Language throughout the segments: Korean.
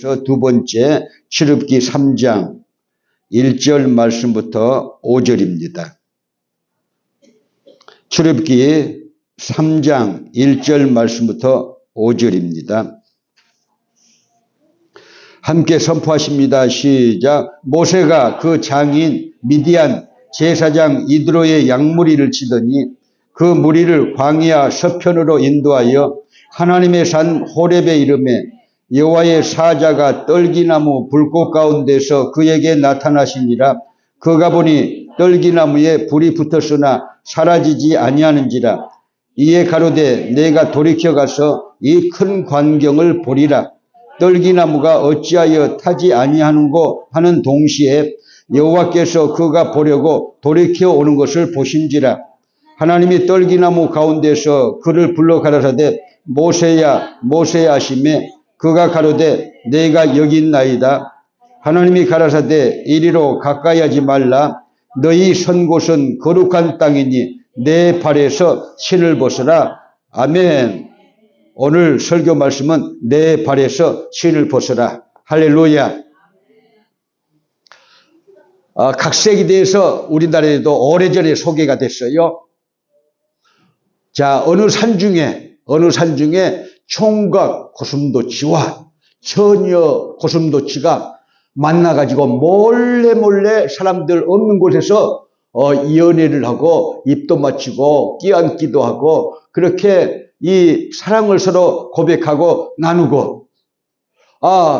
두 번째 출애굽기 3장 1절 말씀부터 5절입니다. 출애굽기 3장 1절 말씀부터 5절입니다. 함께 선포하십니다. 시작. 모세가 그 장인 미디안 제사장 이드로의 양무리를 치더니 그 무리를 광야 서편으로 인도하여 하나님의 산 호렙에 이르매 여호와의 사자가 떨기나무 불꽃 가운데서 그에게 나타나시니라. 그가 보니 떨기나무에 불이 붙었으나 사라지지 아니하는지라. 이에 가로되 내가 돌이켜 가서 이 큰 광경을 보리라. 떨기나무가 어찌하여 타지 아니하는고 하는 동시에 여호와께서 그가 보려고 돌이켜 오는 것을 보신지라. 하나님이 떨기나무 가운데서 그를 불러 가라사대 모세야 모세야 하시매 그가 가로되 내가 여기 있나이다. 하나님이 가라사대 이리로 가까이 하지 말라. 너희 선 곳은 거룩한 땅이니 내 발에서 신을 벗어라. 아멘. 오늘 설교 말씀은 내 발에서 신을 벗어라. 할렐루야. 각색에 대해서 우리나라에도 오래전에 소개가 됐어요. 자, 어느 산 중에 총각 고슴도치와 처녀 고슴도치가 만나가지고 몰래 사람들 없는 곳에서 연애를 하고 입도 맞추고 끼안기도 하고 그렇게 이 사랑을 서로 고백하고 나누고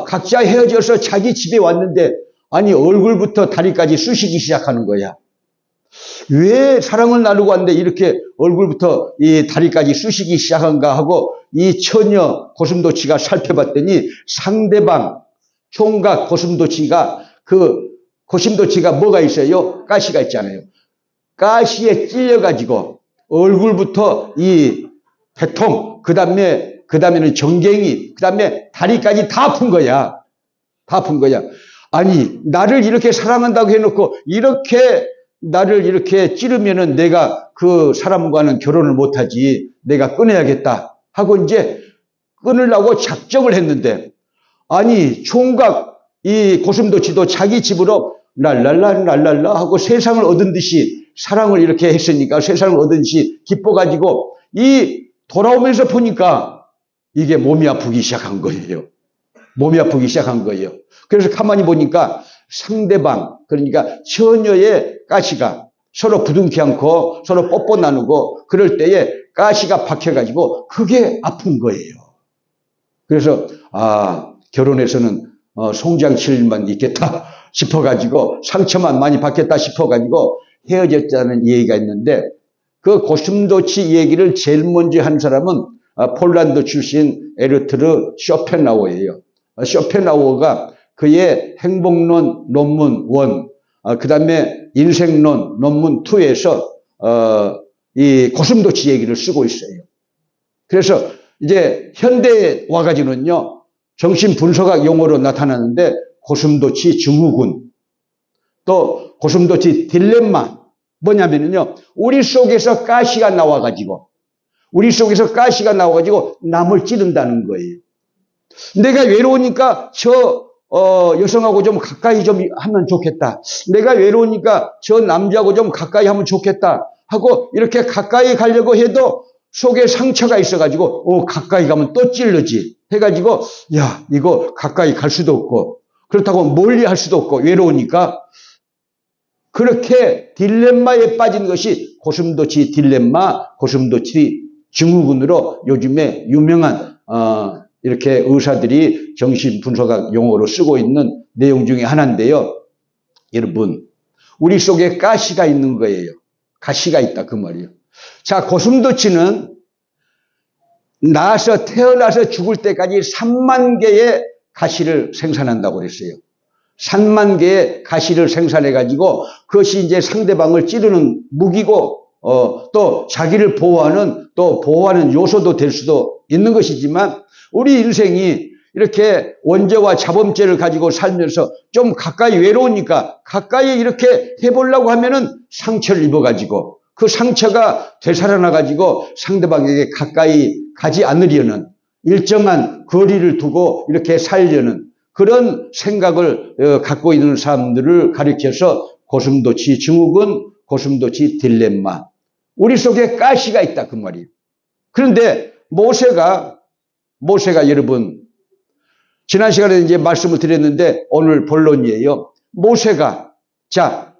각자 헤어져서 자기 집에 왔는데 아니 얼굴부터 다리까지 쑤시기 시작하는 거야. 왜 사랑을 나누고 왔는데 이렇게 얼굴부터 이 다리까지 쑤시기 시작한가 하고 이 처녀 고슴도치가 살펴봤더니 상대방 총각 고슴도치가 고슴도치가 뭐가 있어요? 가시가 있잖아요. 가시에 찔려가지고 얼굴부터 이 배통, 그 다음에는 정갱이, 그 다음에 다리까지 다 아픈 거야. 다 아픈 거야. 아니, 나를 이렇게 사랑한다고 해놓고 이렇게 나를 이렇게 찌르면은 내가 그 사람과는 결혼을 못하지. 내가 끊어야겠다 하고 이제 끊으려고 작정을 했는데 아니, 총각 이 고슴도치도 자기 집으로 랄랄라 하고 세상을 얻은 듯이 사랑을 이렇게 했으니까 세상을 얻은 듯이 기뻐가지고 돌아오면서 보니까 이게 몸이 아프기 시작한 거예요. 몸이 아프기 시작한 거예요. 그래서 가만히 보니까 상대방, 그러니까 처녀의 가시가 서로 부둥키 않고 서로 뽀뽀 나누고 그럴 때에 가시가 박혀가지고 그게 아픈 거예요. 그래서 결혼해서는 송장 칠 일만 있겠다 싶어가지고 상처만 많이 받겠다 싶어가지고 헤어졌다는 얘기가 있는데 그 고슴도치 얘기를 제일 먼저 한 사람은 폴란드 출신 에르트르 쇼펜하우어예요. 쇼펜하우어가 그의 행복론 논문 1, 그 다음에 인생론 논문 2에서 이 고슴도치 얘기를 쓰고 있어요. 그래서 이제 현대에 와가지고는요, 정신분석학 용어로 나타나는데 고슴도치 증후군, 또 고슴도치 딜레마, 뭐냐면요, 우리 속에서 가시가 나와가지고 남을 찌른다는 거예요. 내가 외로우니까 여성하고 좀 가까이 좀 하면 좋겠다. 내가 외로우니까 저 남자하고 좀 가까이 하면 좋겠다 하고 이렇게 가까이 가려고 해도 속에 상처가 있어가지고 가까이 가면 또 찔르지 해가지고 야, 이거 가까이 갈 수도 없고 그렇다고 멀리 할 수도 없고 외로우니까 그렇게 딜레마에 빠진 것이 고슴도치 딜레마, 고슴도치 증후군으로 요즘에 유명한 이렇게 의사들이 정신분석학 용어로 쓰고 있는 내용 중에 하나인데요. 여러분, 우리 속에 가시가 있는 거예요. 가시가 있다 그 말이에요. 자, 고슴도치는 태어나서 죽을 때까지 3만 개의 가시를 생산한다고 그랬어요. 3만 개의 가시를 생산해가지고 그것이 이제 상대방을 찌르는 무기고 또 자기를 보호하는 요소도 될 수도 있는 것이지만 우리 인생이 이렇게 원죄와 자범죄를 가지고 살면서 좀 가까이 외로우니까 가까이 이렇게 해보려고 하면은 상처를 입어가지고 그 상처가 되살아나가지고 상대방에게 가까이 가지 않으려는 일정한 거리를 두고 이렇게 살려는 그런 생각을 갖고 있는 사람들을 가리켜서 고슴도치 증후군, 고슴도치 딜레마. 우리 속에 가시가 있다 그 말이에요. 그런데 모세가 여러분 지난 시간에 이제 말씀을 드렸는데 오늘 본론이에요. 모세가 자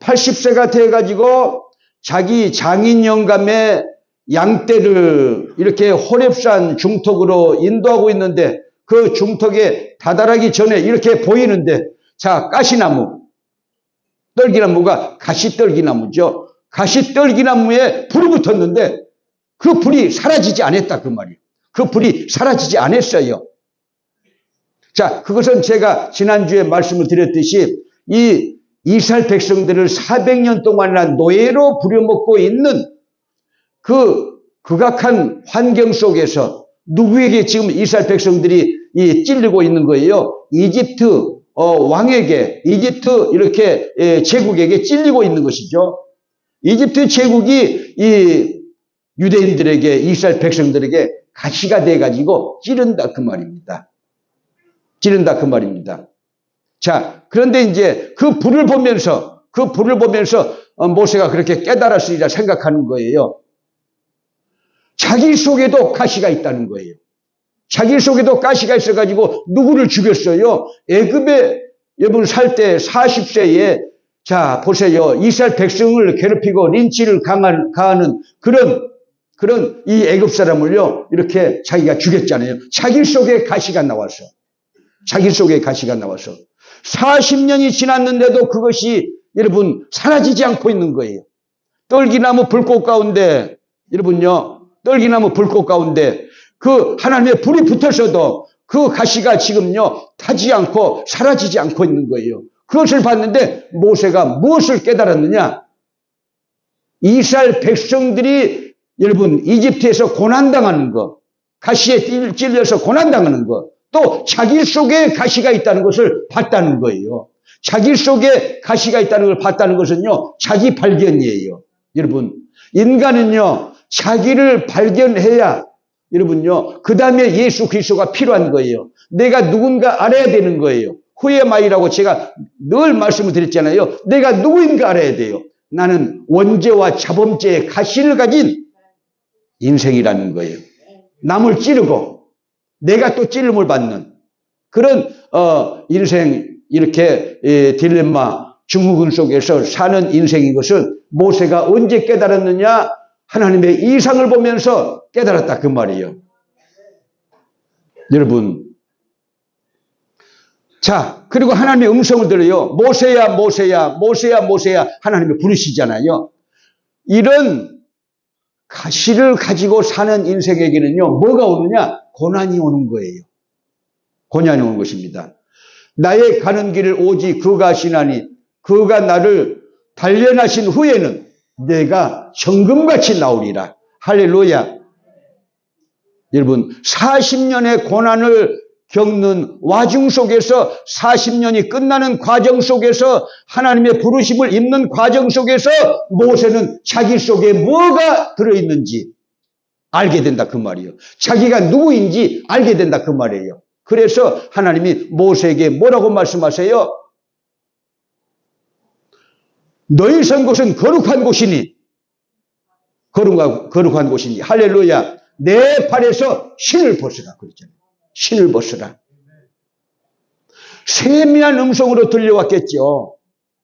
80세가 돼가지고 자기 장인 영감의 양떼를 이렇게 호렙산 중턱으로 인도하고 있는데 그 중턱에 다다르기 전에 이렇게 보이는데 자 가시나무 떨기나무가 가시떨기나무죠. 가시떨기나무에 불이 붙었는데 그 불이 사라지지 않았다 그 말이에요. 그 불이 사라지지 않았어요. 자, 그것은 제가 지난주에 말씀을 드렸듯이 이 이스라엘 백성들을 400년 동안이나 노예로 부려먹고 있는 그 극악한 환경 속에서 누구에게 지금 이스라엘 백성들이 찔리고 있는 거예요? 이집트 왕에게, 이집트 이렇게 제국에게 찔리고 있는 것이죠. 이집트 제국이 이 유대인들에게, 이스라엘 백성들에게 가시가 돼가지고 찌른다 그 말입니다. 찌른다 그 말입니다. 자, 그런데 이제 그 불을 보면서 모세가 그렇게 깨달았으리라 생각하는 거예요. 자기 속에도 가시가 있다는 거예요. 자기 속에도 가시가 있어가지고 누구를 죽였어요? 애굽에 여러분 살 때 40세에 자 보세요. 이스라엘 백성을 괴롭히고 린치를 가하는 그런 이 애굽 사람을요 이렇게 자기가 죽였잖아요. 자기 속에 가시가 나와서 40년이 지났는데도 그것이 여러분 사라지지 않고 있는 거예요. 떨기나무 불꽃 가운데 여러분요 떨기나무 불꽃 가운데 그 하나님의 불이 붙어서도 그 가시가 지금요 타지 않고 사라지지 않고 있는 거예요. 그것을 봤는데 모세가 무엇을 깨달았느냐? 이스라엘 백성들이 여러분 이집트에서 고난당하는 것, 가시에 찔려서 고난당하는 것, 또 자기 속에 가시가 있다는 것을 봤다는 거예요. 자기 속에 가시가 있다는 걸 봤다는 것은요 자기 발견이에요. 여러분 인간은요 자기를 발견해야 여러분요 그 다음에 예수 그리스도가 필요한 거예요. 내가 누군가 알아야 되는 거예요. 후에마이라고 제가 늘 말씀을 드렸잖아요. 내가 누구인가 알아야 돼요. 나는 원죄와 자범죄의 가시를 가진 인생이라는 거예요. 남을 찌르고 내가 또 찔림을 받는 그런 인생 이렇게 딜레마 증후군 속에서 사는 인생인 것을 모세가 언제 깨달았느냐? 하나님의 이상을 보면서 깨달았다 그 말이에요. 여러분 자 그리고 하나님의 음성을 들어요. 모세야 모세야 모세야 모세야 하나님이 부르시잖아요. 이런 가시를 가지고 사는 인생에게는요 뭐가 오느냐? 고난이 오는 거예요. 고난이 오는 것입니다. 나의 가는 길을 오직 그가 하시나니 그가 나를 단련하신 후에는 내가 정금같이 나오리라. 할렐루야. 여러분 40년의 고난을 겪는 와중 속에서 40년이 끝나는 과정 속에서 하나님의 부르심을 입는 과정 속에서 모세는 자기 속에 뭐가 들어있는지 알게 된다 그 말이에요. 자기가 누구인지 알게 된다 그 말이에요. 그래서 하나님이 모세에게 뭐라고 말씀하세요? 너희 선 곳은 거룩한 곳이니 거룩한 곳이니 할렐루야. 내 발에서 신을 벗으라 그랬잖아요. 신을 벗으라. 세미한 음성으로 들려왔겠죠.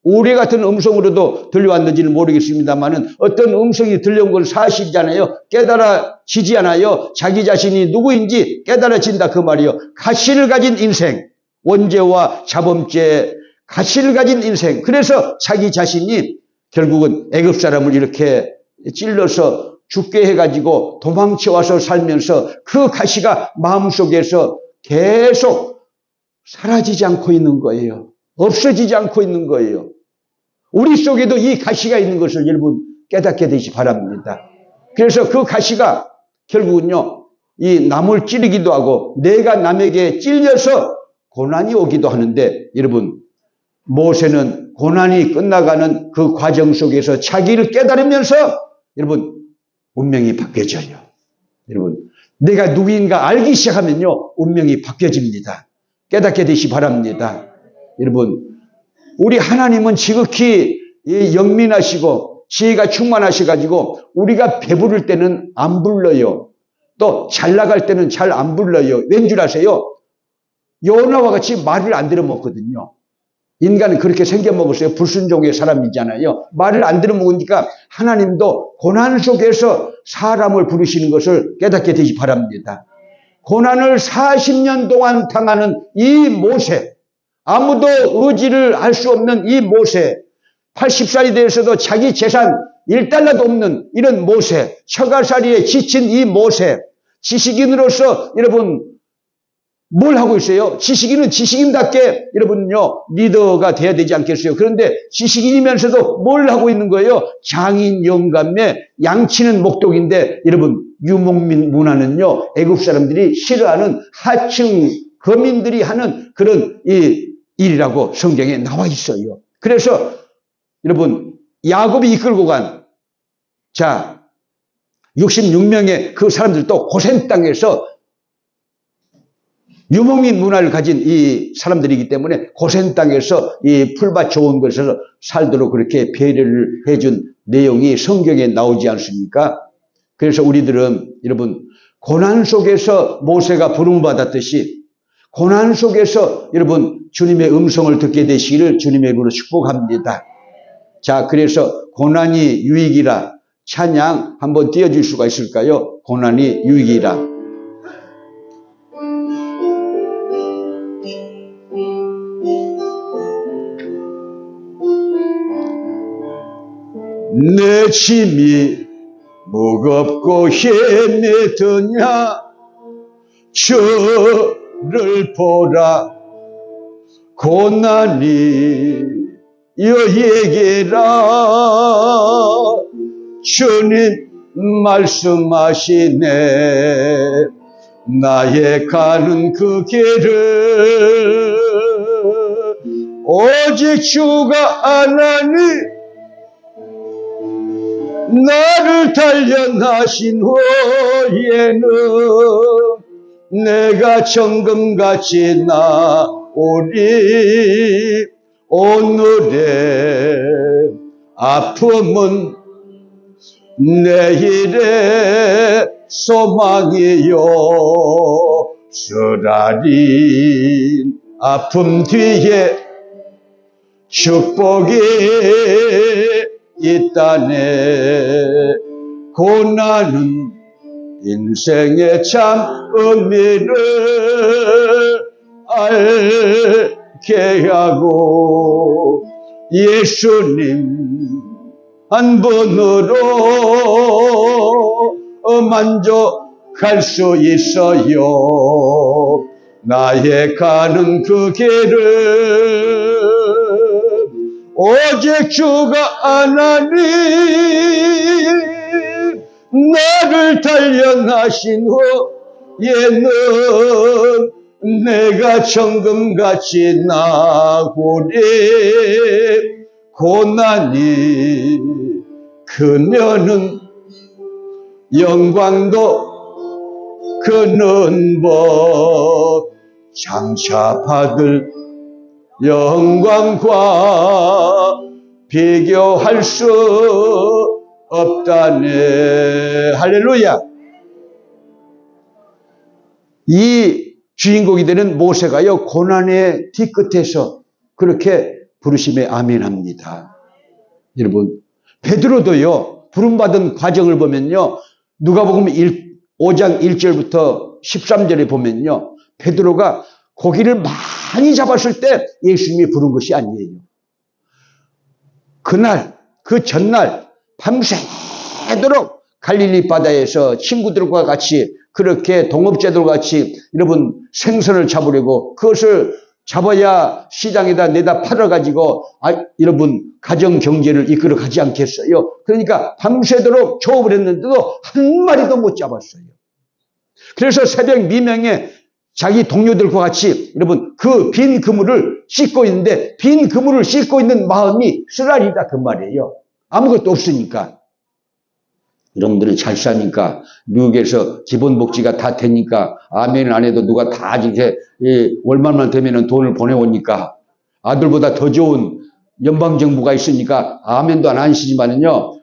우리 같은 음성으로도 들려왔는지는 모르겠습니다만은 어떤 음성이 들려온 건 사실이잖아요. 깨달아지지 않아요. 자기 자신이 누구인지 깨달아진다 그 말이요. 가시를 가진 인생, 원죄와 자범죄, 가시를 가진 인생. 그래서 자기 자신이 결국은 애굽 사람을 이렇게 찔러서 죽게 해가지고 도망쳐와서 살면서 그 가시가 마음속에서 계속 사라지지 않고 있는 거예요. 없어지지 않고 있는 거예요. 우리 속에도 이 가시가 있는 것을 여러분 깨닫게 되시 바랍니다. 그래서 그 가시가 결국은요, 이 남을 찌르기도 하고 내가 남에게 찔려서 고난이 오기도 하는데 여러분, 모세는 고난이 끝나가는 그 과정 속에서 자기를 깨달으면서 여러분, 운명이 바뀌어져요. 여러분, 내가 누구인가 알기 시작하면요, 운명이 바뀌어집니다. 깨닫게 되시 바랍니다. 여러분, 우리 하나님은 지극히 영민하시고 지혜가 충만하셔가지고 우리가 배부를 때는 안 불러요. 또 잘 나갈 때는 잘 안 불러요. 왠 줄 아세요? 요나와 같이 말을 안 들어먹거든요. 인간은 그렇게 생겨먹었어요. 불순종의 사람이잖아요. 말을 안 들어먹으니까 하나님도 고난 속에서 사람을 부르시는 것을 깨닫게 되시 바랍니다. 고난을 40년 동안 당하는 이 모세, 아무도 의지를 할 수 없는 이 모세, 80살이 되어서도 자기 재산 1달러도 없는 이런 모세, 처가살이에 지친 이 모세, 지식인으로서 여러분 뭘 하고 있어요? 지식인은 지식인답게 여러분요 리더가 돼야 되지 않겠어요? 그런데 지식인이면서도 뭘 하고 있는 거예요? 장인 영감에 양치는 목독인데 여러분 유목민 문화는요 애국 사람들이 싫어하는 하층 거민들이 하는 그런 이 일이라고 성경에 나와 있어요. 그래서 여러분 야곱이 이끌고 간 66명의 그 사람들도 고센 땅에서 유목민 문화를 가진 이 사람들이기 때문에 고센 땅에서 이 풀밭 좋은 곳에서 살도록 그렇게 배려를 해준 내용이 성경에 나오지 않습니까? 그래서 우리들은 여러분 고난 속에서 모세가 부름받았듯이 고난 속에서 여러분 주님의 음성을 듣게 되시기를 주님의 이름으로 축복합니다. 자, 그래서 고난이 유익이라 찬양 한번 띄워줄 수가 있을까요? 고난이 유익이라. 내 짐이 무겁고 헤매더냐 저를 보라 고난이 여에게라 주님 말씀하시네 나의 가는 그 길을 오직 주가 아나니 나를 단련하신 후에는 내가 정금같이 나오리 오늘의 아픔은 내일의 소망이요 쓰라린 아픔 뒤에 축복이 있다네 고난은 인생의 참 의미를 알게 하고 예수님 한 번으로 만족할 수 있어요 나의 가는 그 길을 오직 주가 아나니 나를 단련하신 후에는 내가 정금같이 나오리 고난이 크면은 영광도 크는 법 장차 받을 영광과 비교할 수 없다네. 할렐루야. 이 주인공이 되는 모세가요 고난의 뒤끝에서 그렇게 부르심에 아멘합니다. 여러분 베드로도요 부름받은 과정을 보면요 누가복음 5장 1절부터 13절에 보면요 베드로가 고기를 많이 잡았을 때 예수님이 부른 것이 아니에요. 그날 그 전날 밤새도록 갈릴리 바다에서 친구들과 같이 그렇게 동업자들과 같이 여러분 생선을 잡으려고 그것을 잡아야 시장에다 내다 팔아가지고 여러분 가정 경제를 이끌어 가지 않겠어요. 그러니까 밤새도록 조업을 했는데도 한 마리도 못 잡았어요. 그래서 새벽 미명에 자기 동료들과 같이 여러분 그 빈 그물을 씻고 있는데 빈 그물을 씻고 있는 마음이 쓰라리다 그 말이에요. 아무것도 없으니까. 여러분들이 잘 사니까, 미국에서 기본복지가 다 되니까, 아멘 안 해도 누가 다 이렇게, 월말만 되면은 돈을 보내오니까, 아들보다 더 좋은 연방정부가 있으니까, 아멘도 안 하시지만은요,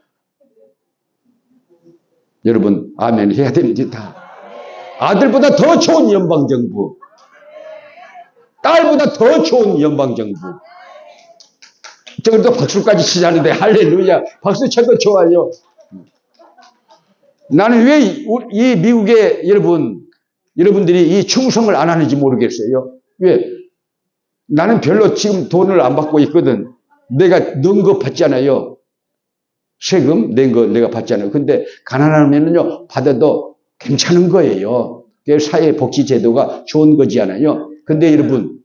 여러분, 아멘 해야 됩니다. 아들보다 더 좋은 연방정부, 딸보다 더 좋은 연방정부. 저기도 박수까지 치자는데, 할렐루야. 박수 쳐도 좋아요. 나는 왜 이 미국의 여러분들이 이 충성을 안 하는지 모르겠어요. 왜? 나는 별로 지금 돈을 안 받고 있거든. 내가 낸 거 받잖아요. 세금 낸 거 내가 받잖아요. 근데 가난하면은요, 받아도 괜찮은 거예요. 사회복지제도가 좋은 거지않아요. 근데 여러분,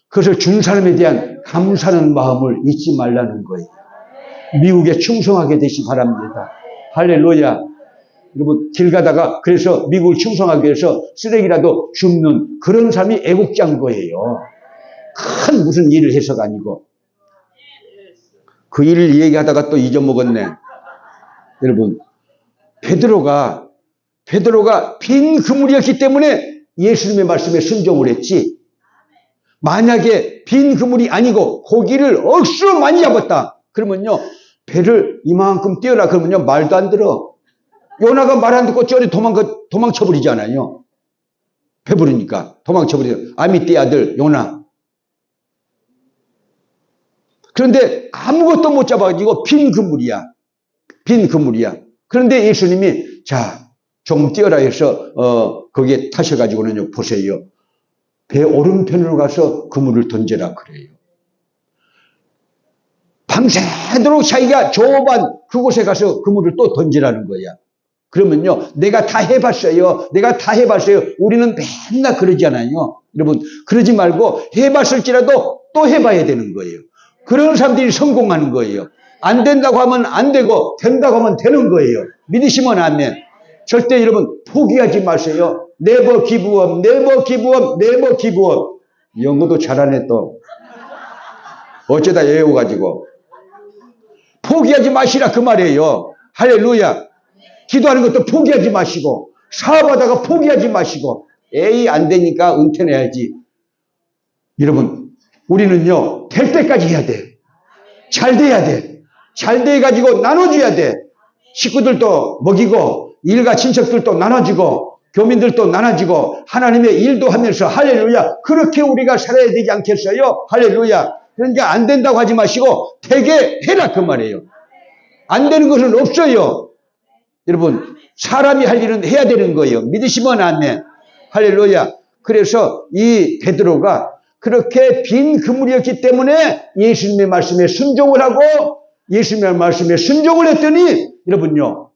그것을 준 사람에 대한 감사하는 마음을 잊지 말라는 거예요. 미국에 충성하게 되시 바랍니다. 할렐루야. 여러분, 길 가다가 그래서 미국을 충성하기 위해서 쓰레기라도 줍는 그런 삶이 애국자인 거예요. 큰 무슨 일을 해서가 아니고. 그 일을 얘기하다가 또 잊어먹었네. 여러분, 베드로가 빈 그물이었기 때문에 예수님의 말씀에 순종을 했지. 만약에 빈 그물이 아니고 고기를 억수로 많이 잡았다. 그러면요, 배를 이만큼 띄워라 그러면요, 말도 안 들어. 요나가 말 안 듣고 쩌리 도망쳐버리잖아요. 배부르니까 도망쳐버리죠. 아미떼 아들 요나. 그런데 아무것도 못 잡아가지고 빈 그물이야. 빈 그물이야. 그런데 예수님이 자, 좀 뛰어라 해서 거기에 타셔가지고는요, 보세요. 배 오른편으로 가서 그물을 던져라 그래요. 밤새도록 자기가 조반 그곳에 가서 그물을 또 던지라는 거야. 그러면요, 내가 다 해봤어요. 내가 다 해봤어요. 우리는 맨날 그러잖아요. 여러분, 그러지 말고 해봤을지라도 또 해봐야 되는 거예요. 그런 사람들이 성공하는 거예요. 안 된다고 하면 안 되고 된다고 하면 되는 거예요. 믿으시면 아멘. 절대 여러분 포기하지 마세요. Never give up, never give up, never give up. 영어도 잘하네 또. 어쩌다 외워가지고. 포기하지 마시라 그 말이에요. 할렐루야. 기도하는 것도 포기하지 마시고, 사업하다가 포기하지 마시고, 에이 안 되니까 은퇴해야지. 여러분, 우리는요, 될 때까지 해야 돼. 잘 돼야 돼. 잘 돼가지고 나눠줘야 돼. 식구들도 먹이고, 일가 친척들도 나눠주고, 교민들도 나눠주고, 하나님의 일도 하면서, 할렐루야. 그렇게 우리가 살아야 되지 않겠어요? 할렐루야. 그러니까 안 된다고 하지 마시고, 되게 해라 그 말이에요. 안 되는 것은 없어요. 여러분, 사람이 할 일은 해야 되는 거예요. 믿으시면 아멘. 할렐루야. 그래서 이 베드로가 그렇게 빈 그물이었기 때문에 예수님의 말씀에 순종을 하고 예수님의 말씀에 순종을 했더니 여러분요,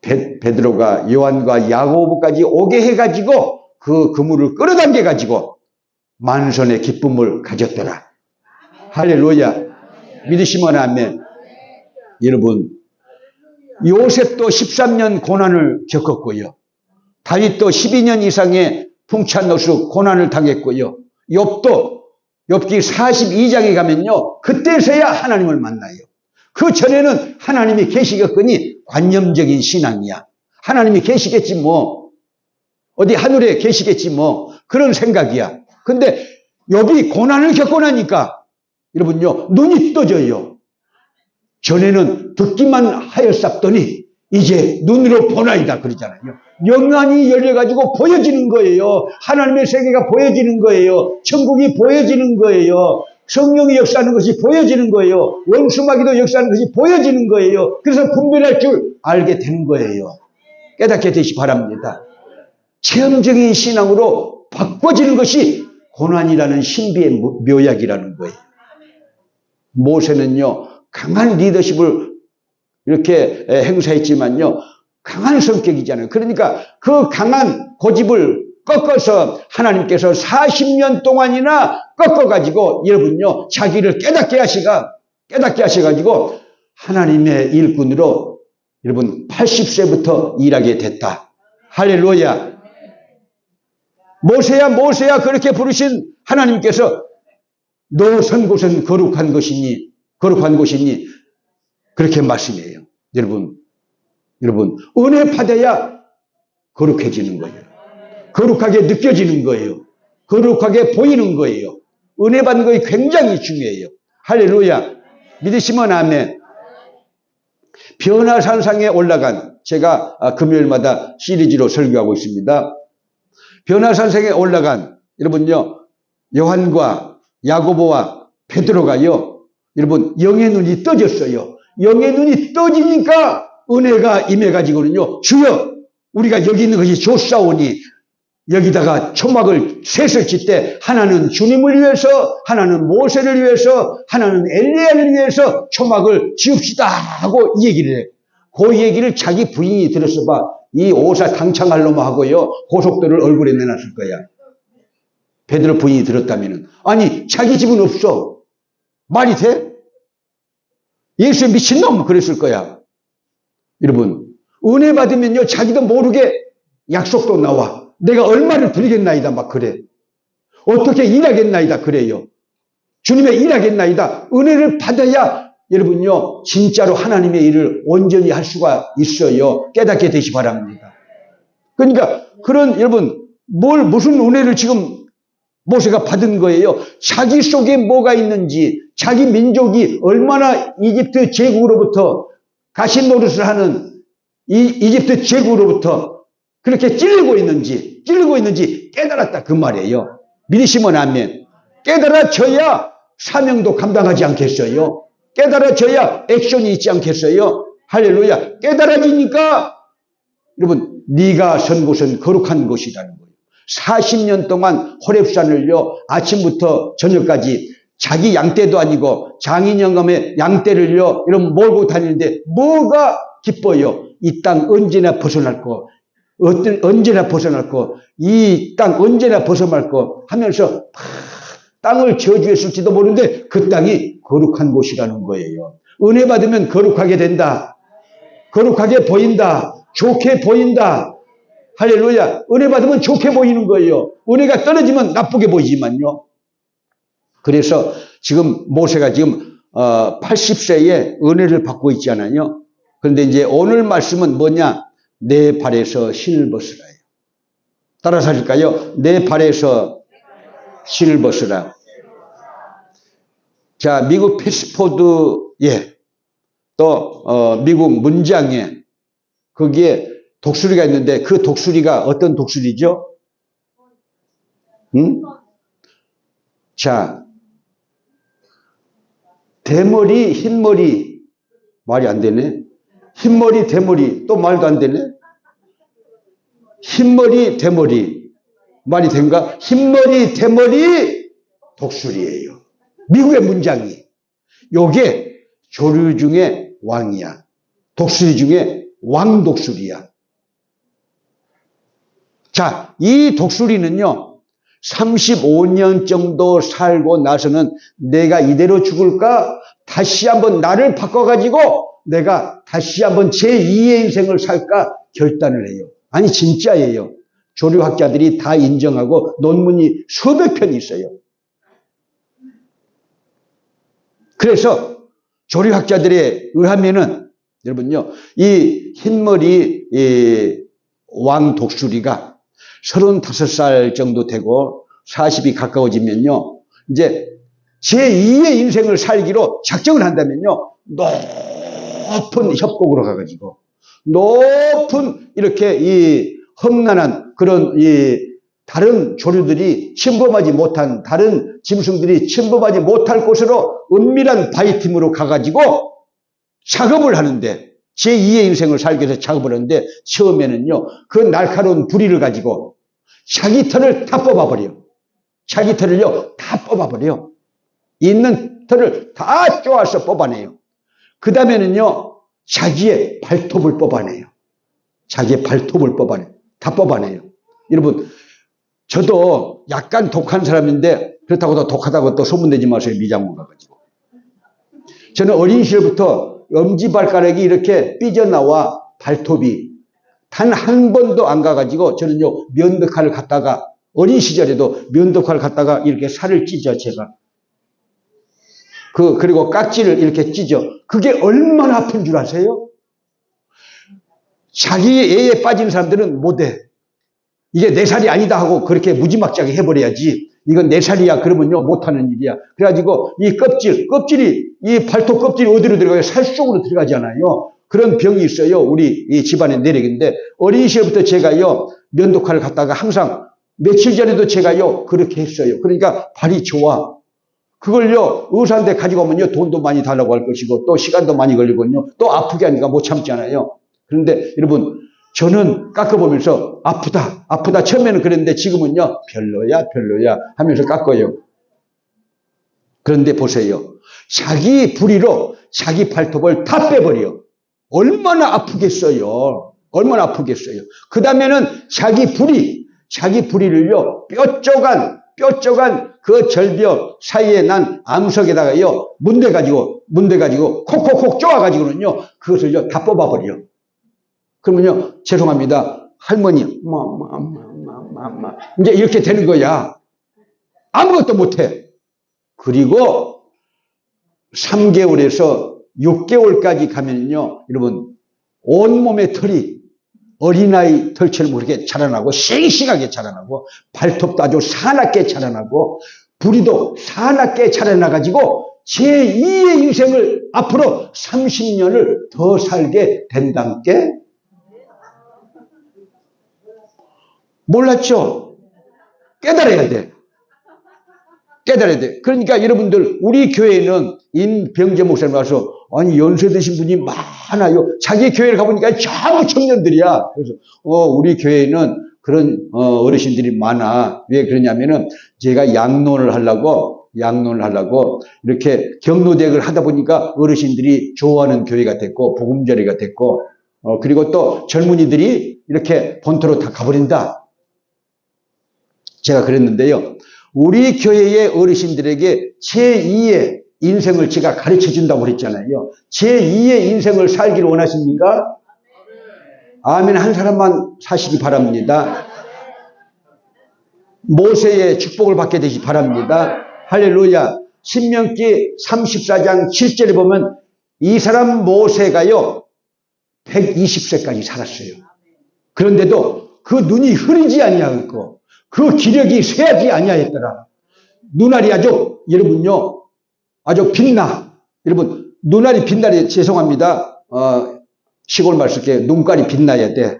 베드로가 요한과 야고보까지 오게 해가지고 그 그물을 끌어당겨가지고 만선의 기쁨을 가졌더라. 할렐루야. 믿으시면 아멘. 여러분, 요셉도 13년 고난을 겪었고요. 다윗도 12년 이상의 풍찬노수 고난을 당했고요. 욥기 42장에 가면요, 그때서야 하나님을 만나요. 그 전에는 하나님이 계시겠거니 관념적인 신앙이야. 하나님이 계시겠지 뭐, 어디 하늘에 계시겠지 뭐, 그런 생각이야. 근데 욥이 고난을 겪고 나니까 여러분요, 눈이 떠져요. 전에는 듣기만 하였었더니 이제 눈으로 보나이다 그러잖아요. 영안이 열려가지고 보여지는 거예요. 하나님의 세계가 보여지는 거예요. 천국이 보여지는 거예요. 성령이 역사하는 것이 보여지는 거예요. 원수마귀도 역사하는 것이 보여지는 거예요. 그래서 분별할 줄 알게 되는 거예요. 깨닫게 되시 바랍니다. 체험적인 신앙으로 바꿔지는 것이 고난이라는 신비의 묘약이라는 거예요. 모세는요, 강한 리더십을 이렇게 행사했지만요, 강한 성격이잖아요. 그러니까 그 강한 고집을 꺾어서 하나님께서 40년 동안이나 꺾어가지고 여러분요, 자기를 깨닫게 하셔가지고 하나님의 일꾼으로 여러분 80세부터 일하게 됐다. 할렐루야. 모세야 그렇게 부르신 하나님께서 너 선 곳은 거룩한 곳이니 그렇게 말씀이에요. 여러분, 은혜 받아야 거룩해지는 거예요. 거룩하게 느껴지는 거예요. 거룩하게 보이는 거예요. 은혜 받는 것이 굉장히 중요해요. 할렐루야. 믿으시면 아멘. 변화산상에 올라간, 제가 금요일마다 시리즈로 설교하고 있습니다. 변화산상에 올라간, 여러분요, 요한과 야고보와 베드로가요, 여러분, 영의 눈이 떠졌어요. 영의 눈이 떠지니까 은혜가 임해가지고는요, 주여, 우리가 여기 있는 것이 좋사오니, 여기다가 초막을 셋을 짓되 하나는 주님을 위해서, 하나는 모세를 위해서, 하나는 엘리야를 위해서 초막을 지읍시다 하고 이 얘기를 해. 그 얘기를 자기 부인이 들었어 봐. 이 오사 당창할 놈 하고요, 고속도를 얼굴에 내놨을 거야. 베드로 부인이 들었다면은. 아니, 자기 집은 없어. 말이 돼? 예수의 미친놈 그랬을 거야. 여러분, 은혜 받으면요, 자기도 모르게 약속도 나와. 내가 얼마를 드리겠나이다 막 그래. 어떻게 일하겠나이다 그래요. 주님의 일하겠나이다. 은혜를 받아야 여러분요, 진짜로 하나님의 일을 온전히 할 수가 있어요. 깨닫게 되시 바랍니다. 그러니까 그런 여러분, 무슨 은혜를 지금 모세가 받은 거예요. 자기 속에 뭐가 있는지, 자기 민족이 얼마나 이집트 제국으로부터 가시 노릇을 하는 이 이집트 제국으로부터 그렇게 찔리고 있는지 깨달았다 그 말이에요. 믿으시면 아멘. 깨달아져야 사명도 감당하지 않겠어요. 깨달아져야 액션이 있지 않겠어요. 할렐루야. 깨달아지니까 여러분, 네가 선 곳은 거룩한 곳이라는 거예요. 40년 동안 호렙산을요, 아침부터 저녁까지 자기 양떼도 아니고 장인 영감의 양떼를요, 이런 몰고 다니는데 뭐가 기뻐요? 이 땅 언제나 벗어날 거, 언제나 벗어날 거, 이 땅 언제나 벗어날 거 하면서 땅을 저주했을지도 모르는데 그 땅이 거룩한 곳이라는 거예요. 은혜 받으면 거룩하게 된다. 거룩하게 보인다. 좋게 보인다. 할렐루야. 은혜 받으면 좋게 보이는 거예요. 은혜가 떨어지면 나쁘게 보이지만요. 그래서 지금 모세가 지금 80세에 은혜를 받고 있잖아요. 그런데 이제 오늘 말씀은 뭐냐? 내 발에서 신을 벗으라요. 따라서 하실까요? 내 발에서 신을 벗으라. 자, 미국 패스포드에 또 미국 문장에 거기에 독수리가 있는데 그 독수리가 어떤 독수리죠? 응? 자, 대머리, 흰머리, 말이 안 되네. 흰머리, 대머리, 또 말도 안 되네. 흰머리, 대머리, 말이 된가? 흰머리, 대머리, 독수리예요. 미국의 문장이. 요게 조류 중에 왕이야. 독수리 중에 왕독수리야. 자, 이 독수리는요, 35년 정도 살고 나서는 내가 이대로 죽을까? 다시 한번 나를 바꿔가지고 내가 다시 한번 제2의 인생을 살까 결단을 해요. 아니, 진짜예요. 조류학자들이 다 인정하고 논문이 수백 편이 있어요. 그래서 조류학자들에 의하면은 여러분요, 이 흰머리 왕 독수리가 35살 정도 되고 40이 가까워지면요, 이제 제2의 인생을 살기로 작정을 한다면요, 높은 협곡으로 가가지고 높은 이렇게 이 험난한 그런 이 다른 조류들이 침범하지 못한, 다른 짐승들이 침범하지 못할 곳으로 은밀한 바위틈으로 가가지고 작업을 하는데, 제2의 인생을 살기 위해서 작업을 하는데, 처음에는요, 그 날카로운 부리를 가지고 자기 털을 다 뽑아버려요. 자기 털을요, 다 뽑아버려요. 있는 털을 다 쪼아서 뽑아내요. 그 다음에는요, 자기의 발톱을 뽑아내요. 자기의 발톱을 뽑아내요. 다 뽑아내요. 여러분, 저도 약간 독한 사람인데, 그렇다고 더 독하다고 또 소문내지 마세요. 미장원 가가지고. 저는 어린 시절부터 엄지발가락이 이렇게 삐져나와 발톱이 단 한 번도 안 가가지고 저는요, 면도칼을 갖다가, 어린 시절에도 면도칼을 갖다가 이렇게 살을 찢어, 제가. 그리고 깍지를 이렇게 찢어. 그게 얼마나 아픈 줄 아세요? 자기 애에 빠진 사람들은 못해. 이게 내 살이 아니다 하고 그렇게 무지막지하게 해버려야지. 이건 내 살이야 그러면요 못하는 일이야. 그래가지고 이 껍질이 이 발톱 껍질이 어디로 들어가요? 살 속으로 들어가잖아요. 그런 병이 있어요. 우리 이 집안의 내력인데 어린 시절부터 제가요 면도칼을 갖다가 항상 며칠 전에도 제가요 그렇게 했어요. 그러니까 발이 좋아. 그걸요 의사한테 가지고 오면요 돈도 많이 달라고 할 것이고 또 시간도 많이 걸리거든요. 또 아프게 하니까 못 참잖아요. 그런데 여러분 저는 깎아보면서 아프다 처음에는 그랬는데 지금은요 별로야 하면서 깎아요. 그런데 보세요. 자기 부리로 자기 발톱을 다 빼버려. 얼마나 아프겠어요. 그 다음에는 자기 부리를요 뼈조간 그 절벽 사이에 난 암석에다가요 문대가지고 콕콕콕 쪼아가지고는요 그것을요 다 뽑아버려. 그러면요 죄송합니다 할머니 이제 이렇게 되는 거야. 아무것도 못해. 그리고 3개월에서 6개월까지 가면요 여러분 온몸의 털이 어린아이 털처럼 그렇게 자라나고 싱싱하게 자라나고 발톱도 아주 사납게 자라나고 부리도 사납게 자라나가지고 제2의 인생을 앞으로 30년을 더 살게 된다께. 몰랐죠? 깨달아야 돼. 그러니까 여러분들 우리 교회는 임병재 목사님 와서 아니 연세 드신 분이 많아요. 자기 교회를 가보니까 전부 청년들이야. 그래서 우리 교회는 그런 어르신들이 많아. 왜 그러냐면은 제가 양론을 하려고 이렇게 경로대학을 하다 보니까 어르신들이 좋아하는 교회가 됐고 복음자리가 됐고 그리고 또 젊은이들이 이렇게 본토로 다 가버린다. 제가 그랬는데요. 우리 교회의 어르신들에게 제2의 인생을 제가 가르쳐 준다고 그랬잖아요. 제2의 인생을 살기를 원하십니까? 아멘 한 사람만 사시기 바랍니다. 모세의 축복을 받게 되시기 바랍니다. 할렐루야. 신명기 34장 7절에 보면 이 사람 모세가요 120세까지 살았어요. 그런데도 그 눈이 흐리지 아니하고 그 기력이 쇠하지 아니하였더라. 눈알이 여러분요 아주 빛나. 여러분 눈알이 빛나리 죄송합니다. 시골 말 쓸게요. 눈깔이 빛나야 돼.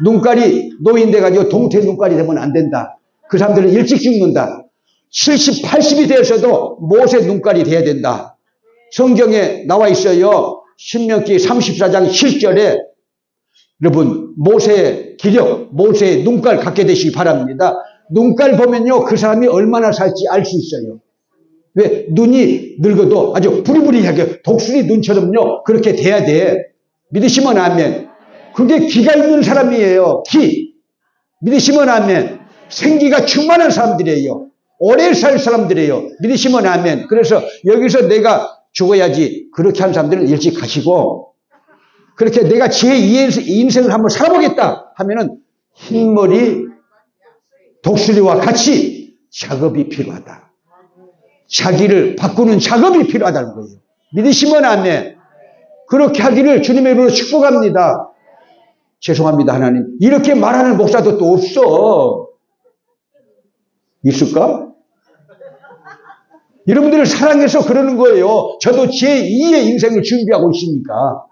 눈깔이 노인돼 가지고 동태 눈깔이 되면 안 된다. 그 사람들은 일찍 죽는다. 70, 80이 되어서도 모세 눈깔이 돼야 된다. 성경에 나와 있어요. 신명기 34장 7절에 여러분 모세의 기력, 모세의 눈깔 갖게 되시기 바랍니다. 눈깔 보면요 그 사람이 얼마나 살지 알 수 있어요. 왜? 눈이 늙어도 아주 부리부리하게 독수리 눈처럼요 그렇게 돼야 돼. 믿으시면 아멘. 그게 기가 있는 사람이에요. 기. 믿으시면 아멘. 생기가 충만한 사람들이에요. 오래 살 사람들이에요. 믿으시면 아멘. 그래서 여기서 내가 죽어야지 그렇게 한 사람들은 일찍 가시고 그렇게 내가 제2의 인생을 한번 살아보겠다 하면은 흰머리 독수리와 같이 작업이 필요하다. 자기를 바꾸는 작업이 필요하다는 거예요. 믿으시면 아멘. 그렇게 하기를 주님의 이름으로 축복합니다. 죄송합니다 하나님. 이렇게 말하는 목사도 또 없어. 있을까? 여러분들을 사랑해서 그러는 거예요. 저도 제2의 인생을 준비하고 있으니까.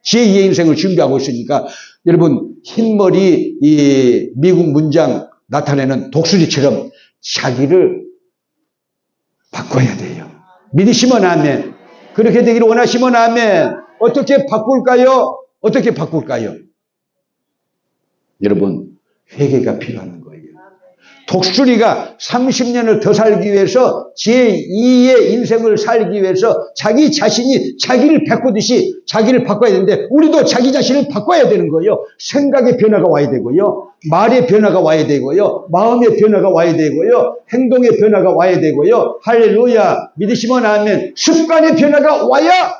제2의 인생을 준비하고 있으니까 여러분 흰머리 이 미국 문장 나타내는 독수리처럼 자기를 바꿔야 돼요. 믿으시면 아멘. 그렇게 되기를 원하시면 아멘. 어떻게 바꿀까요? 여러분 회개가 필요한 거예요. 독수리가 30년을 더 살기 위해서 제2의 인생을 살기 위해서 자기 자신이 자기를 바꾸듯이 자기를 바꿔야 되는데 우리도 자기 자신을 바꿔야 되는 거예요. 생각의 변화가 와야 되고요. 말의 변화가 와야 되고요. 마음의 변화가 와야 되고요. 행동의 변화가 와야 되고요. 할렐루야. 믿으시면 아멘. 습관의 변화가 와야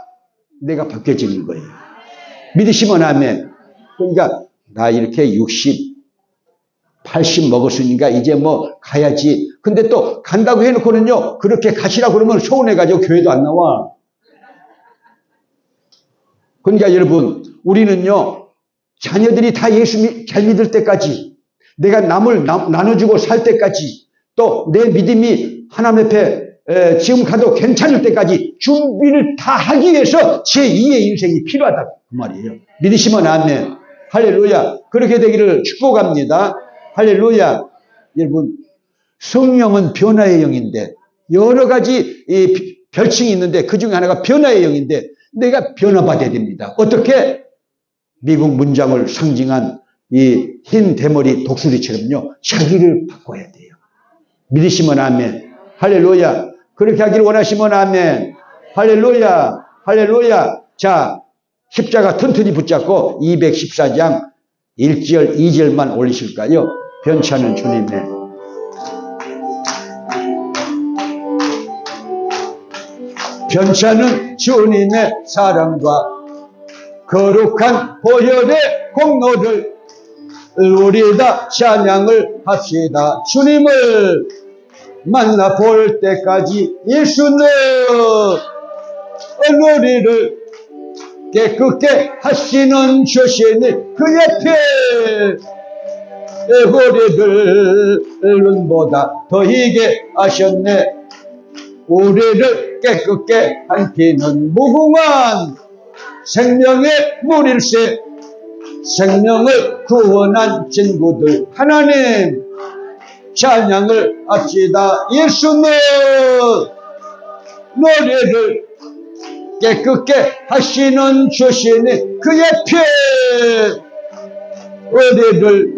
내가 바뀌어지는 거예요. 믿으시면 아멘. 그러니까 나 이렇게 60 80 먹었으니까 이제 뭐 가야지. 근데 또 간다고 해놓고는요 그렇게 가시라고 그러면 서운해가지고 교회도 안 나와. 그러니까 여러분 우리는요 자녀들이 다 예수 잘 믿을 때까지, 내가 남을 나눠주고 살 때까지, 또 내 믿음이 하나님 앞에 지금 가도 괜찮을 때까지 준비를 다 하기 위해서 제2의 인생이 필요하다 그 말이에요. 믿으시면 아멘. 할렐루야. 그렇게 되기를 축복합니다. 할렐루야. 여러분, 성령은 변화의 영인데 여러 가지 별칭이 있는데 그 중에 하나가 변화의 영인데 내가 변화받아야 됩니다. 어떻게? 미국 문장을 상징한 이 흰 대머리 독수리처럼요, 자기를 바꿔야 돼요. 믿으시면 아멘. 할렐루야. 그렇게 하기를 원하시면 아멘. 할렐루야. 할렐루야. 자, 십자가 튼튼히 붙잡고 214장 1절 2절만 올리실까요? 변찮은 주님의 변찮은 주님의 사랑과 거룩한 보혈의 공로를 우리 다 찬양을 합시다. 주님을 만나볼 때까지 예수는 우리를 깨끗게 하시는 주시니 그의 피 우리를 눈보다 더 희게 하셨네. 우리를 깨끗게 한 피는 무궁한 생명의 물일세. 생명을 구원한 친구들 하나님 찬양을 합시다. 예수는 너희를 깨끗게 하시는 주시니 그의 피 우리를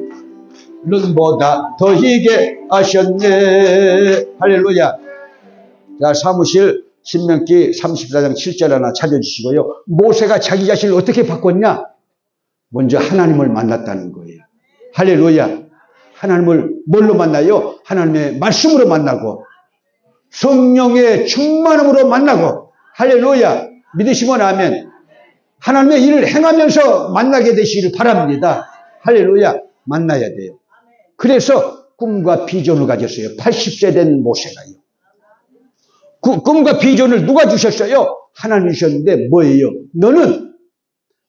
눈보다 더 희게 하셨네. 할렐루야. 자, 사무실 신명기 34장 7절 하나 찾아주시고요. 모세가 자기 자신을 어떻게 바꿨냐? 먼저 하나님을 만났다는 거예요. 할렐루야. 하나님을 뭘로 만나요? 하나님의 말씀으로 만나고 성령의 충만함으로 만나고. 할렐루야. 믿으시면 아멘. 하나님의 일을 행하면서 만나게 되시기를 바랍니다. 할렐루야. 만나야 돼요. 그래서 꿈과 비전을 가졌어요. 80세 된 모세가요. 그 꿈과 비전을 누가 주셨어요? 하나님 주셨는데 뭐예요? 너는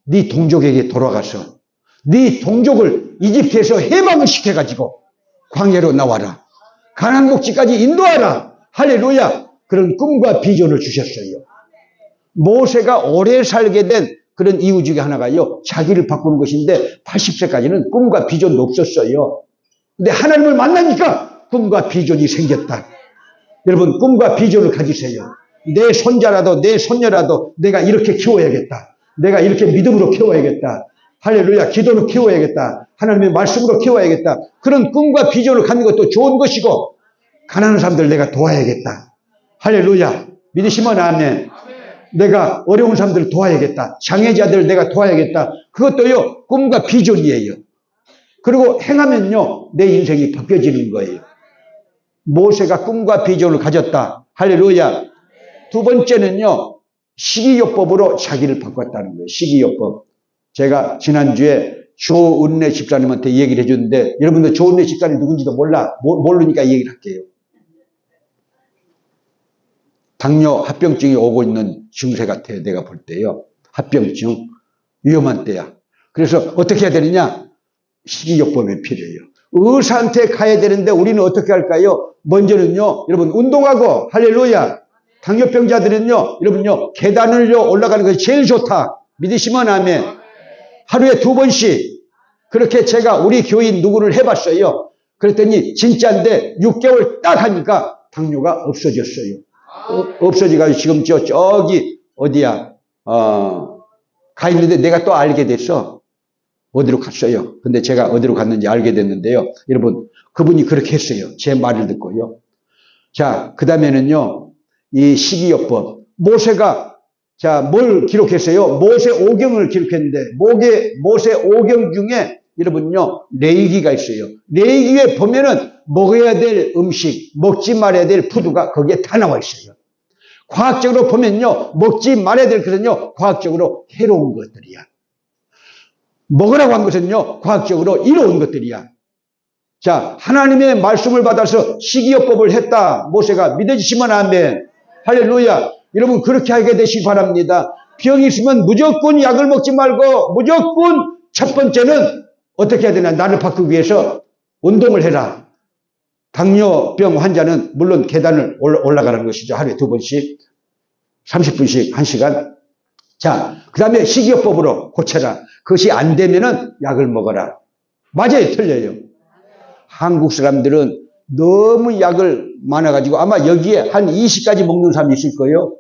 네 동족에게 돌아가서 네 동족을 이집트에서 해방을 시켜가지고 광야로 나와라. 가나안 목지까지 인도하라. 할렐루야. 그런 꿈과 비전을 주셨어요. 모세가 오래 살게 된 그런 이유 중에 하나가요, 자기를 바꾸는 것인데 80세까지는 꿈과 비전도 없었어요. 근데 하나님을 만나니까 꿈과 비전이 생겼다. 여러분, 꿈과 비전을 가지세요. 내 손자라도 내 손녀라도 내가 이렇게 키워야겠다. 내가 이렇게 믿음으로 키워야겠다. 할렐루야. 기도로 키워야겠다. 하나님의 말씀으로 키워야겠다. 그런 꿈과 비전을 갖는 것도 좋은 것이고, 가난한 사람들 내가 도와야겠다. 할렐루야. 믿으시면 아멘. 내가 어려운 사람들 도와야겠다. 장애자들 내가 도와야겠다. 그것도요, 꿈과 비전이에요. 그리고 행하면요, 내 인생이 바뀌어지는 거예요. 모세가 꿈과 비전을 가졌다. 할렐루야. 두 번째는요, 시기요법으로 자기를 바꿨다는 거예요. 시기요법. 제가 지난주에 조은래 집사님한테 얘기를 해줬는데, 여러분들 조은래 집사님 누군지도 모르니까 얘기를 할게요. 당뇨 합병증이 오고 있는 증세 같아요. 내가 볼 때요. 합병증. 위험한 때야. 그래서 어떻게 해야 되느냐? 시기요법이 필요해요. 의사한테 가야 되는데 우리는 어떻게 할까요? 먼저는요, 여러분, 운동하고, 할렐루야. 당뇨병자들은요, 여러분요, 계단을요, 올라가는 것이 제일 좋다. 믿으시면 아멘. 하루에 2번씩. 그렇게 제가 우리 교인 누구를 해봤어요. 그랬더니 진짜인데 6개월 딱 하니까 당뇨가 없어졌어요. 없어지가지고 지금 저기 어디야, 가 있는데 내가 또 알게 됐어. 어디로 갔어요. 근데 제가 어디로 갔는지 알게 됐는데요. 여러분, 그분이 그렇게 했어요. 제 말을 듣고요. 자, 그 다음에는요, 이 시기요법. 모세가, 자, 뭘 기록했어요? 모세오경을 기록했는데, 모세오경 중에 여러분요, 레위기가 있어요. 레위기에 보면은 먹어야 될 음식, 먹지 말아야 될 푸드가 거기에 다 나와 있어요. 과학적으로 보면요, 먹지 말아야 될 것은요, 과학적으로 해로운 것들이야. 먹으라고 한 것은요, 과학적으로 이로운 것들이야. 자, 하나님의 말씀을 받아서 시기요법을 했다. 모세가 믿어지시면 아멘. 할렐루야. 여러분, 그렇게 하게 되시기 바랍니다. 병이 있으면 무조건 약을 먹지 말고 무조건 첫 번째는 어떻게 해야 되나? 나를 바꾸기 위해서 운동을 해라. 당뇨병 환자는 물론 계단을 올라가는 것이죠. 하루에 2번씩, 30분씩 1시간. 자, 그 다음에 식이요법으로 고쳐라. 그것이 안 되면은 약을 먹어라. 맞아요, 틀려요? 한국 사람들은 너무 약을 많아가지고 아마 여기에 한 20가지 먹는 사람이 있을 거예요.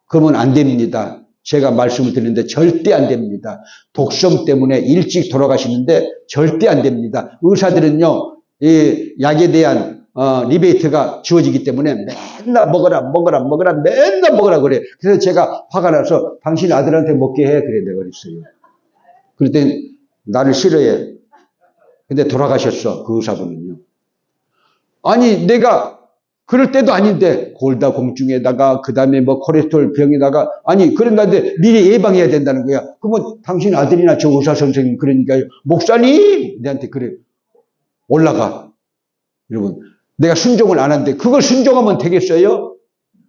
그러면 안 됩니다. 제가 말씀을 드리는데 절대 안 됩니다. 독성 때문에 일찍 돌아가시는데 절대 안 됩니다. 의사들은요, 이 약에 대한 리베이트가 주어지기 때문에 맨날 먹어라 맨날 먹으라 그래. 그래서 제가 화가 나서 당신 아들한테 먹게 해 그래 내가 그랬어요. 그랬더니 나를 싫어해. 근데 돌아가셨어 그 의사분은요. 아니 내가 그럴 때도 아닌데 골다공증에다가 그 다음에 뭐 콜레스테롤 병에다가 아니 그런다는데 미리 예방해야 된다는 거야. 그러면 당신 아들이나 저 의사 선생님 그러니까요. 목사님 내한테 그래. 올라가. 여러분 내가 순종을 안 하는데 그걸 순종하면 되겠어요?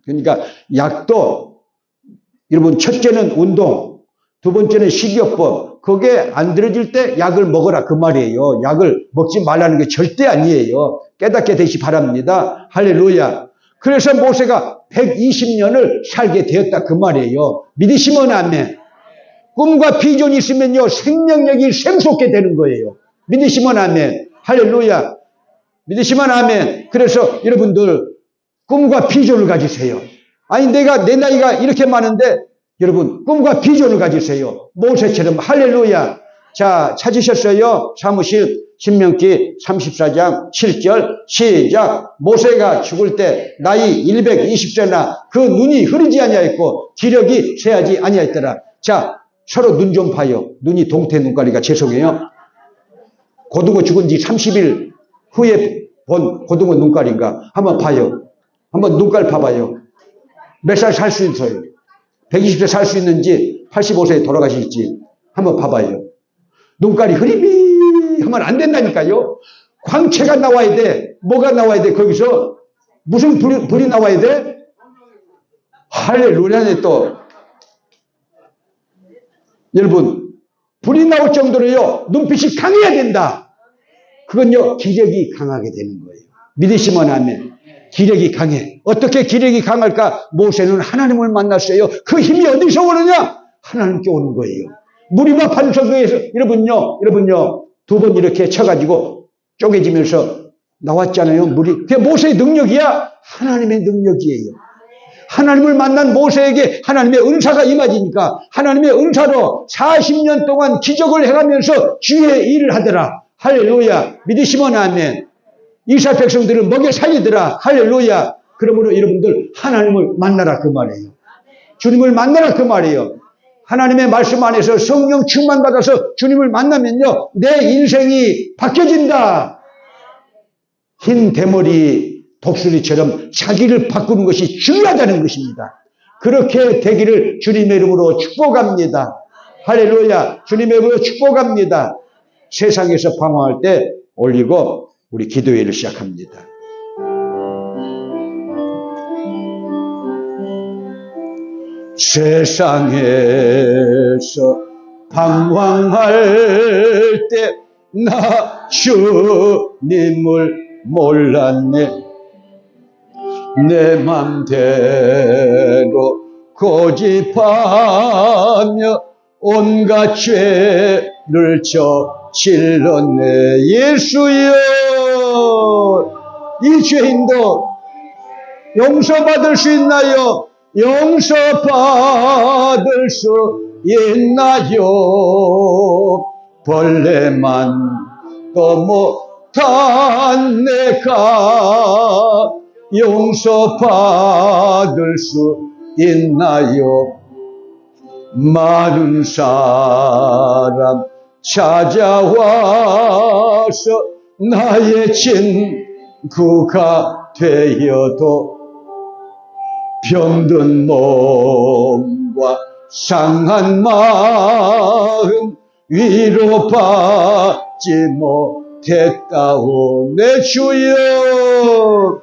그러니까 약도 여러분 첫째는 운동, 두 번째는 식이요법. 그게 안 들어질 때 약을 먹어라 그 말이에요. 약을 먹지 말라는 게 절대 아니에요. 깨닫게 되시 바랍니다. 할렐루야. 그래서 모세가 120년을 살게 되었다 그 말이에요. 믿으시면 아멘. 꿈과 비전이 있으면요 생명력이 샘솟게 되는 거예요. 믿으시면 아멘. 할렐루야. 믿으시면 아멘. 그래서 여러분들 꿈과 비전을 가지세요. 아니 내 나이가 이렇게 많은데 여러분 꿈과 비전을 가지세요. 모세처럼. 할렐루야. 자 찾으셨어요? 사무실 신명기 34장 7절 시작. 모세가 죽을 때 나이 120세나 그 눈이 흐리지 아니하였고 기력이 쇠하지 아니하였더라. 자 서로 눈 좀 봐요. 눈이 동태 눈가리가 죄송해요. 고등어 죽은 지 30일 후에 본 고등어 눈깔인가? 한번 봐요. 한번 눈깔 봐봐요. 몇 살 살 수 있어요? 120세 살 수 있는지 85세에 돌아가실지 한번 봐봐요. 눈깔이 흐리미 하면 안 된다니까요. 광채가 나와야 돼. 뭐가 나와야 돼? 거기서 무슨 불이 나와야 돼? 할렐루야네 또. 여러분 불이 나올 정도로요 눈빛이 강해야 된다. 그건요 기력이 강하게 되는 거예요. 믿으시면 아멘. 기력이 강해. 어떻게 기력이 강할까? 모세는 하나님을 만났어요. 그 힘이 어디서 오느냐? 하나님께 오는 거예요. 무리바 반석에서 여러분요 2번 이렇게 쳐가지고 쪼개지면서 나왔잖아요. 물이. 그게 모세의 능력이야? 하나님의 능력이에요. 하나님을 만난 모세에게 하나님의 은사가 임하지니까 하나님의 은사로 40년 동안 기적을 해가면서 주의 일을 하더라. 할렐루야. 믿으시면 아멘. 이스라엘 백성들은 먹여 살리더라. 할렐루야. 그러므로 여러분들 하나님을 만나라 그 말이에요. 주님을 만나라 그 말이에요. 하나님의 말씀 안에서 성령 충만받아서 주님을 만나면요 내 인생이 바뀌어진다. 흰 대머리 독수리처럼 자기를 바꾸는 것이 중요하다는 것입니다. 그렇게 되기를 주님의 이름으로 축복합니다. 할렐루야. 주님의 이름으로 축복합니다. 세상에서 방황할 때 올리고 우리 기도회를 시작합니다. 세상에서 방황할 때 나 주님을 몰랐네. 내 맘대로 고집하며 온갖 죄를 저질렀네. 예수여, 이 죄인도 용서받을 수 있나요? 용서받을 수 있나요? 벌레만 또 못한 내가 용서받을 수 있나요? 많은 사람 찾아와서 나의 친구가 되어도 병든 몸과 상한 마음 위로받지 못했다오. 내 주여,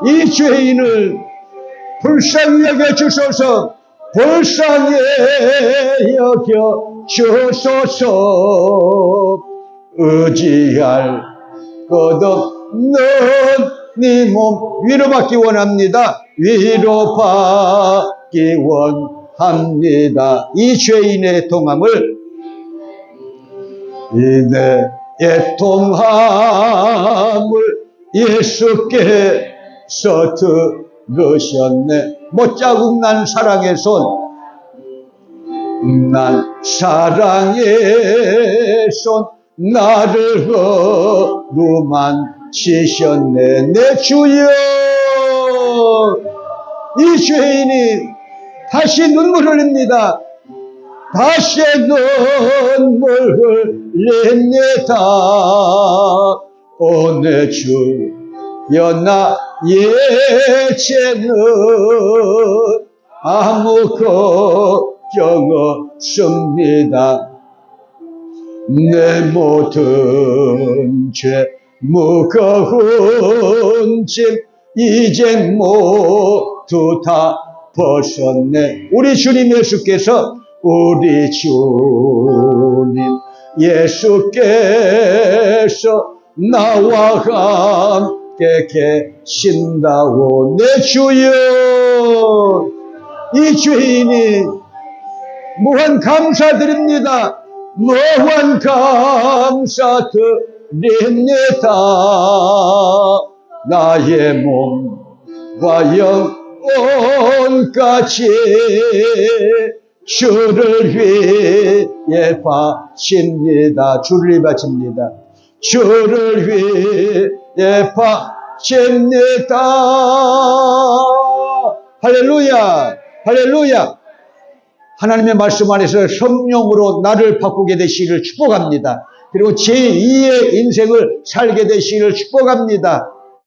이 죄인을 불쌍히 여겨 주소서. 불쌍히 여겨 주소서. 의지할 것 없는 네 몸 위로받기 원합니다. 위로받기 원합니다. 이 죄인의 통함을, 내 애통함을 예수께서 들으셨네. 못자국 난 사랑의 손, 난 사랑의 손, 나를 어루만지셨네. 내 주여. 이 죄인이 다시 눈물 흘립니다. 다시 눈물 흘립니다. 오 내 주여, 나의 죄는 아무 걱정 없습니다. 내 모든 죄 무거운 짐 이젠 모두 다 벗었네. 우리 주님 예수께서, 우리 주님 예수께서 나와 함께 계신다오. 내 주여. 이 죄인이 무한 감사드립니다. 무한 감사드립니다. 나의 몸과 영혼까지 주를 위해 바칩니다. 주를 위해 바칩니다. 주를 위해 바칩니다. 할렐루야. 할렐루야. 하나님의 말씀 안에서 성령으로 나를 바꾸게 되시기를 축복합니다. 그리고 제2의 인생을 살게 되시기를 축복합니다.